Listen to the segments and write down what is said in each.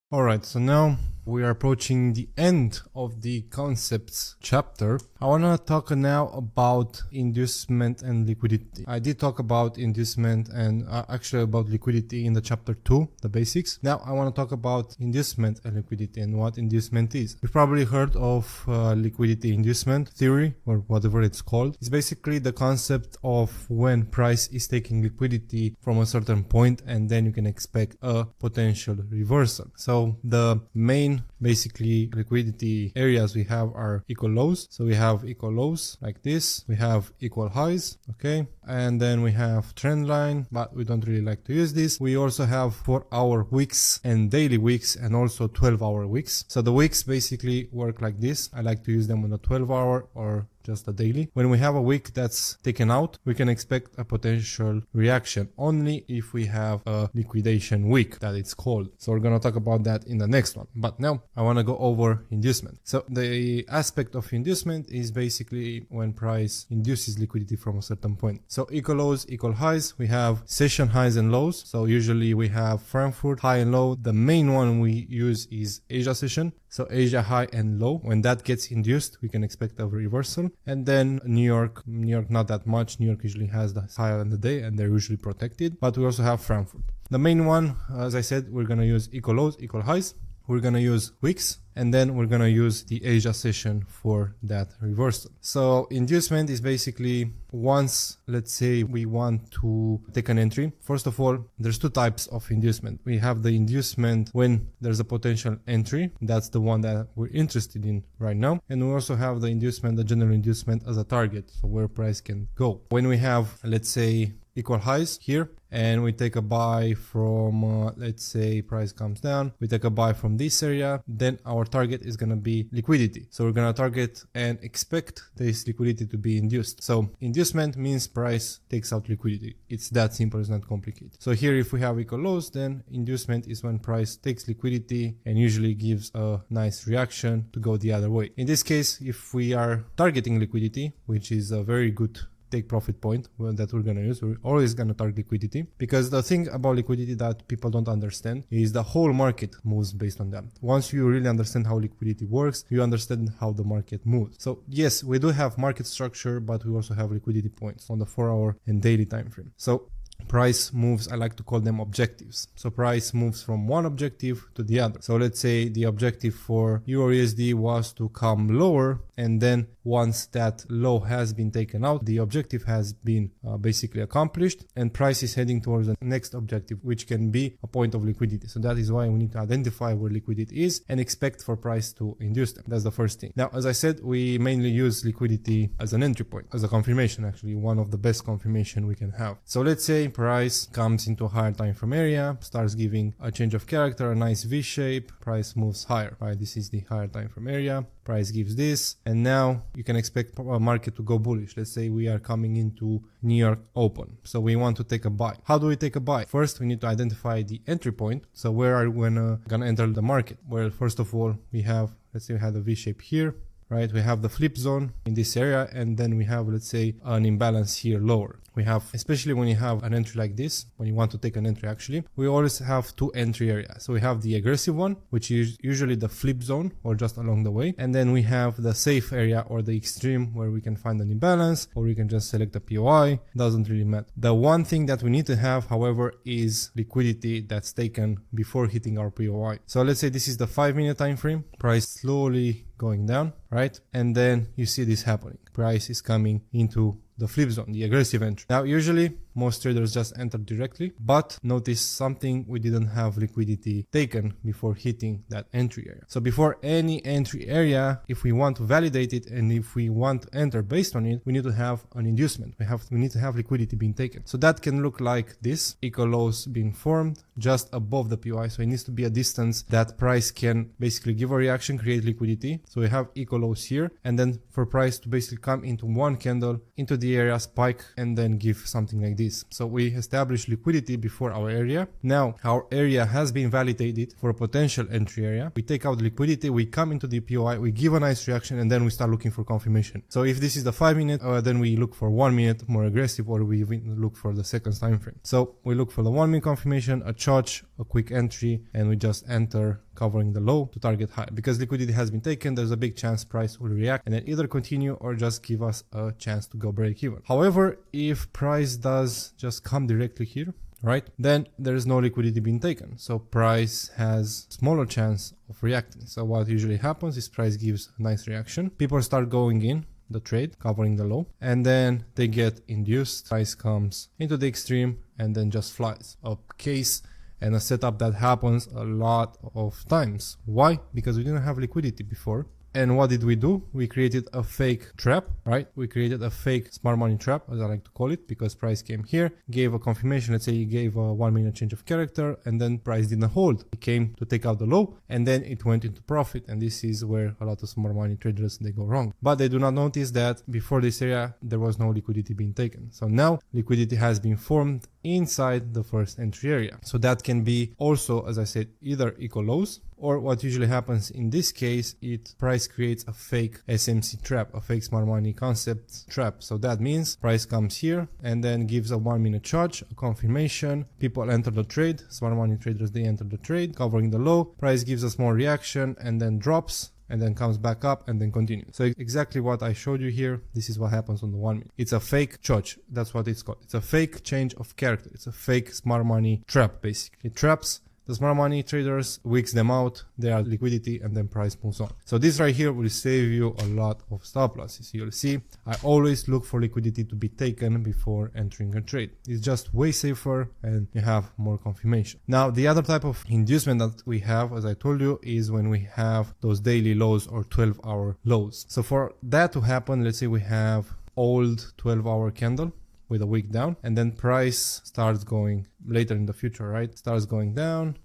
Alright, so now we are approaching the end of the concepts chapter. I want to talk now about inducement and liquidity. I did talk about inducement and actually about liquidity in the chapter 2, the basics. Now I want to talk about inducement and liquidity and what inducement is. You've probably heard of liquidity inducement theory or whatever it's called. It's basically the concept of when price is taking liquidity from a certain point and then you can expect a potential reversal. So the main basically liquidity areas we have are equal lows. So we have equal lows like this, we have equal highs, okay, and then we have trend line, but we don't really like to use this. We also have 4-hour wicks and daily wicks and also 12-hour wicks. So the wicks basically work like this. I like to use them on a 12-hour or just a daily. When we have a wick that's taken out, we can expect a potential reaction only if we have a liquidation wick that it's called. So we're going to talk about that in the next one. But now I want to go over inducement. So the aspect of inducement is basically when price induces liquidity from a certain point. So equal lows, equal highs, we have session highs and lows. So usually we have Frankfurt high and low. The main one we use is Asia session. So Asia high and low. When that gets induced, we can expect a reversal. And then New York not that much. New York usually has the higher in the day and they're usually protected. But we also have Frankfurt. The main one, as I said, we're going to use equal lows, equal highs. We're going to use wicks, and then we're going to use the Asia session for that reversal. So inducement is basically once, let's say we want to take an entry. First of all, there's two types of inducement. We have the inducement when there's a potential entry. That's the one that we're interested in right now. And we also have the inducement, the general inducement as a target, so where price can go. When we have, let's say, equal highs here, and we take a buy from, let's say price comes down, we take a buy from this area, then our target is going to be liquidity. So we're going to target and expect this liquidity to be induced. So inducement means price takes out liquidity. It's that simple, it's not complicated. So here if we have equal lows, then inducement is when price takes liquidity and usually gives a nice reaction to go the other way. In this case, if we are targeting liquidity, which is a very good take profit point that we're going to use, we're always going to target liquidity, because the thing about liquidity that people don't understand is the whole market moves based on that. Once you really understand how liquidity works, you understand how the market moves. So yes, we do have market structure, but we also have liquidity points on the 4-hour and daily time frame. So price moves, I like to call them objectives. So price moves from one objective to the other. So let's say the objective for Euro USD was to come lower, and then once that low has been taken out, the objective has been basically accomplished, and price is heading towards the next objective, which can be a point of liquidity. So that is why we need to identify where liquidity is and expect for price to induce them. That's the first thing. Now, as I said, we mainly use liquidity as an entry point, as a confirmation, actually one of the best confirmation we can have. So let's say price comes into a higher time frame area, starts giving a change of character, a nice V shape, price moves higher, right? This is the higher time frame area, price gives this, and now you can expect a market to go bullish. Let's say we are coming into New York open, so we want to take a buy. How do we take a buy? First, we need to identify the entry point. So where are we gonna enter the market? Well, first of all, we have, let's say we had a V shape here, right? We have the flip zone in this area, and then we have, let's say, an imbalance here lower. We have, especially when you have an entry like this, when you want to take an entry actually, we always have two entry areas. So we have the aggressive one, which is usually the flip zone or just along the way. And then we have the safe area or the extreme where we can find an imbalance, or we can just select a POI. Doesn't really matter. The one thing that we need to have, however, is liquidity that's taken before hitting our POI. So let's say this is the 5-minute time frame, price slowly going down, right? And then you see this happening. Price is coming into the flip zone, the aggressive entry. Now, usually most traders just enter directly, but notice something: we didn't have liquidity taken before hitting that entry area. So before any entry area, if we want to validate it and if we want to enter based on it, we need to have an inducement. We need to have liquidity being taken. So that can look like this: equal lows being formed just above the POI. So it needs to be a distance that price can basically give a reaction, create liquidity. So we have equal lows here, and then for price to basically come into one candle into the area, spike, and then give something like this. this. So we established liquidity before our area. Now our area has been validated for a potential entry area. We take out the liquidity, we come into the POI, we give a nice reaction, and then we start looking for confirmation. So if this is the 5 minute, then we look for 1 minute more aggressive, or we even look for the second time frame. So we look for the 1 minute confirmation, a charge, a quick entry, and we just enter covering the low to target high. Because liquidity has been taken, there's a big chance price will react and then either continue or just give us a chance to go break even. However, if price does just come directly here, right, then there is no liquidity being taken, so price has smaller chance of reacting. So what usually happens is price gives a nice reaction, people start going in the trade covering the low, and then they get induced, price comes into the extreme and then just flies. A case and a setup that happens a lot of times. Why? Because we didn't have liquidity before. And what did we do? We created a fake trap, right? We created a fake smart money trap, as I like to call it, because price came here, gave a confirmation. Let's say he gave a 1 minute change of character, and then price didn't hold. It came to take out the low, and then it went into profit. And this is where a lot of smart money traders, they go wrong. But they do not notice that before this area, there was no liquidity being taken. So now liquidity has been formed inside the first entry area. So that can be also, as I said, either equal lows, or what usually happens in this case, price creates a fake SMC trap, a fake smart money concept trap. So that means price comes here and then gives a 1 minute charge, a confirmation, people enter the trade, smart money traders, they enter the trade, covering the low, price gives a small reaction and then drops, and then comes back up and then continues. So exactly what I showed you here, this is what happens on the 1 minute. It's a fake charge, that's what it's called. It's a fake change of character. It's a fake smart money trap, basically. It traps the smart money traders, wicks them out, they are liquidity, and then price moves on. So this right here will save you a lot of stop losses. You'll see, I always look for liquidity to be taken before entering a trade. It's just way safer and you have more confirmation. Now, the other type of inducement that we have, as I told you, is when we have those daily lows or 12-hour lows. So for that to happen, let's say we have old 12-hour candle with a wick down, and then price starts going later in the future, right? Starts going down,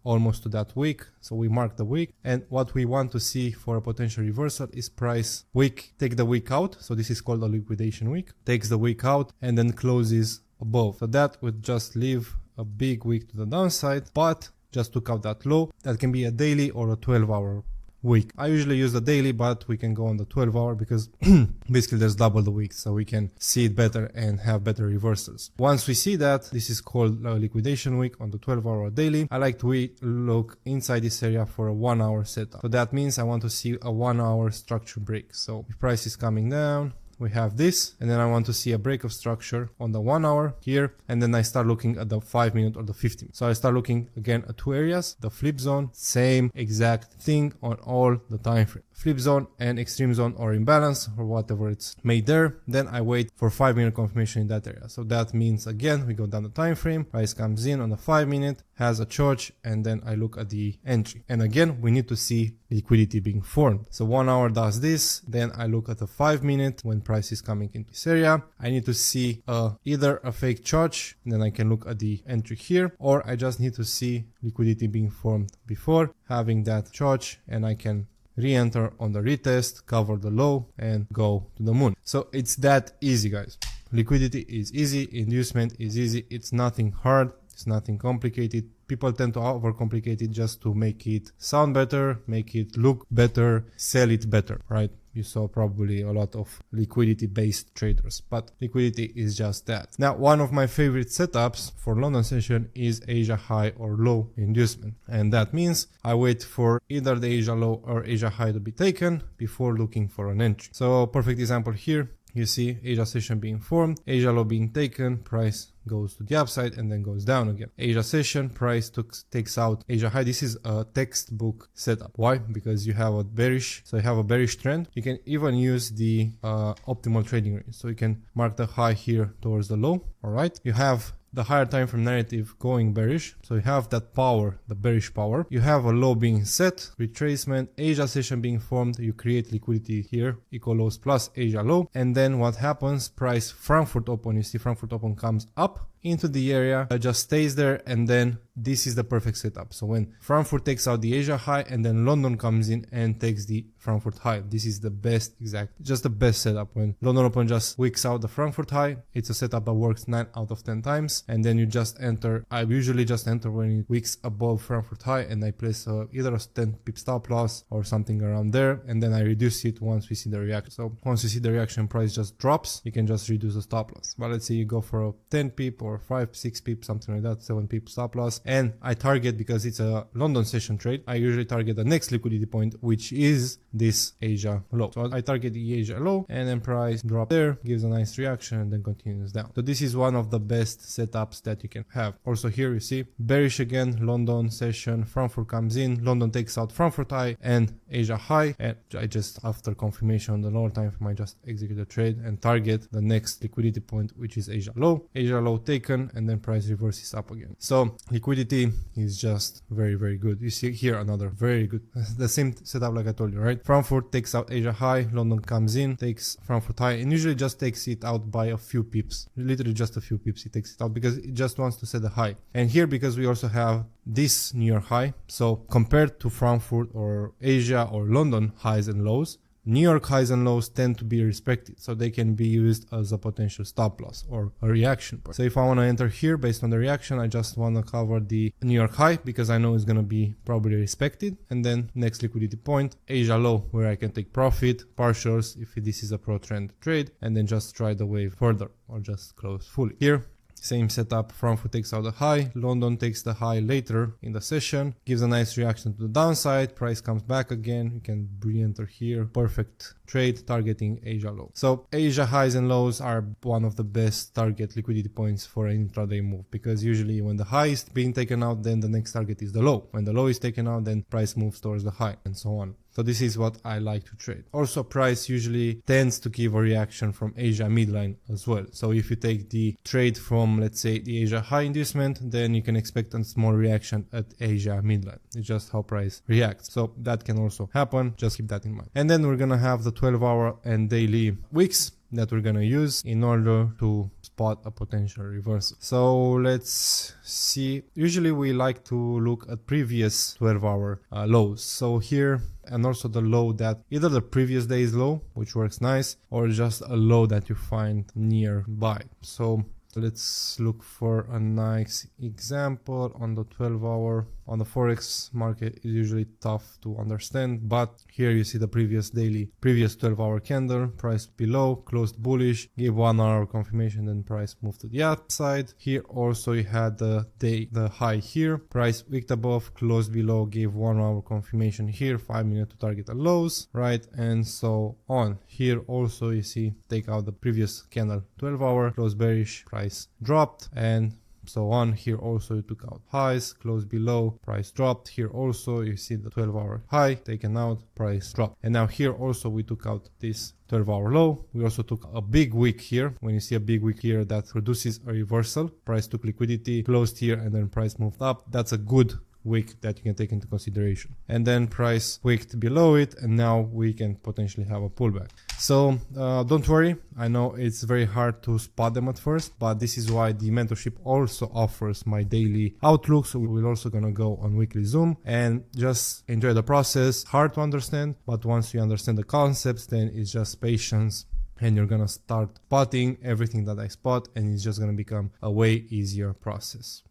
almost to that wick. So we mark the wick, and what we want to see for a potential reversal is price wick, take the wick out. So this is called a liquidation wick, takes the wick out and then closes above. So that would just leave a big wick to the downside, but just took out that low. That can be a daily or a 12-hour week. I usually use the daily, but we can go on the 12-hour because basically there's double the week, so we can see it better and have better reversals. Once we see that, this is called a liquidation week on the 12-hour daily. I like to look inside this area for a 1 hour setup. So that means I want to see a 1 hour structure break. So if price is coming down, we have this, and then I want to see a break of structure on the 1 hour here, and then I start looking at the 5 minute or the 50 minute. So I start looking again at two areas, the flip zone, same exact thing on all the time frame. Flip zone and extreme zone or imbalance or whatever it's made there. Then I wait for 5 minute confirmation in that area. So that means again we go down the time frame, price comes in on the 5 minute, has a charge, and then I look at the entry. And again we need to see liquidity being formed. So 1 hour does this, then I look at the 5 minute when price is coming into this area. I need to see either a fake charge, and then I can look at the entry here, or I just need to see liquidity being formed before having that charge, and I can re-enter on the retest, cover the low, and go to the moon. So it's that easy, guys. Liquidity is easy, inducement is easy. It's nothing hard, it's nothing complicated. People tend to overcomplicate it just to make it sound better, make it look better, sell it better, right? You saw probably a lot of liquidity based traders, but liquidity is just that. Now, one of my favorite setups for London session is Asia high or low inducement. And that means I wait for either the Asia low or Asia high to be taken before looking for an entry. So perfect example here. You see Asia session being formed, Asia low being taken, price goes to the upside and then goes down again. Asia session, price takes out Asia high. This is a textbook setup. Why? Because you have a bearish, so you have a bearish trend. You can even use the optimal trading range. So you can mark the high here towards the low. All right. You have the higher time frame narrative going bearish. So you have that power, the bearish power. You have a low being set, retracement, Asia session being formed. You create liquidity here, equal lows plus Asia low. And then what happens? Price Frankfurt open, you see Frankfurt open comes up into the area, just stays there, and then this is the perfect setup. So when Frankfurt takes out the Asia high and then London comes in and takes the Frankfurt high, this is the best, just the best setup. When London Open just wicks out the Frankfurt high, it's a setup that works 9 out of 10 times, and then you just enter. I usually just enter when it wicks above Frankfurt high, and I place either a 10 pip stop loss or something around there, and then I reduce it once we see the reaction. So once you see the reaction price just drops, you can just reduce the stop loss. But let's say you go for a 10 pip or 5, 6 pip, something like that, 7 pip stop loss, and I target, because it's a London session trade, I usually target the next liquidity point, which is this Asia low. So I target the Asia low, and then price drop there, gives a nice reaction, and then continues down. So this is one of the best setups that you can have. Also here you see bearish again, London session, Frankfurt comes in, London takes out Frankfurt high and Asia high, and I just, after confirmation on the lower time frame, I just execute the trade and target the next liquidity point, which is Asia low taken, and then price reverses up again. So liquidity is just very, very good. You see here another very good, the same setup like I told you, right? Frankfurt takes out Asia high, London comes in, takes Frankfurt high, and usually just takes it out by a few pips, literally just a few pips. It takes it out because it just wants to set a high. And here, because we also have this New York high, so compared to Frankfurt or Asia or London highs and lows, New York highs and lows tend to be respected, so they can be used as a potential stop loss or a reaction point. So if I want to enter here based on the reaction, I just want to cover the New York high because I know it's going to be probably respected, and then next liquidity point, Asia low, where I can take profit, partials if this is a pro trend trade, and then just try the wave further or just close fully. Here, same setup, Frankfurt takes out the high, London takes the high later in the session, gives a nice reaction to the downside, price comes back again, you can re-enter here, perfect trade targeting Asia low. So Asia highs and lows are one of the best target liquidity points for an intraday move, because usually when the high is being taken out, then the next target is the low. When the low is taken out, then price moves towards the high, and so on. So this is what I like to trade. Also, price usually tends to give a reaction from Asia midline as well. So if you take the trade from, let's say, the Asia high inducement, then you can expect a small reaction at Asia midline. It's just how price reacts. So that can also happen. Just keep that in mind. And then we're going to have the 12-hour and daily wicks that we're going to use in order to spot a potential reversal. So let's see. Usually we like to look at previous 12-hour lows. So here, and also the low that either the previous day's low, which works nice, or just a low that you find nearby. So let's look for a nice example on the 12-hour. On the Forex market is usually tough to understand, but here you see the previous 12-hour candle, price below, closed bullish, gave 1 hour confirmation, then price moved to the upside. Here also you had the high here, price wicked above, closed below, gave 1 hour confirmation here, 5 minutes to target the lows, right, and so on. Here also you see take out the previous candle 12-hour, close bearish, price dropped, and so on. Here also you took out highs, close below, price dropped. Here also you see the 12-hour high taken out, price dropped. And now here also we took out this 12-hour low. We also took a big wick here. When you see a big wick here, that produces a reversal. Price took liquidity, closed here, and then price moved up. That's a good wick that you can take into consideration. And then price wicked below it, and now we can potentially have a pullback. So don't worry, I know it's very hard to spot them at first, but this is why the mentorship also offers my daily outlook. So we're also gonna go on weekly Zoom and just enjoy the process. Hard to understand, but once you understand the concepts, then it's just patience, and you're gonna start spotting everything that I spot, and it's just gonna become a way easier process.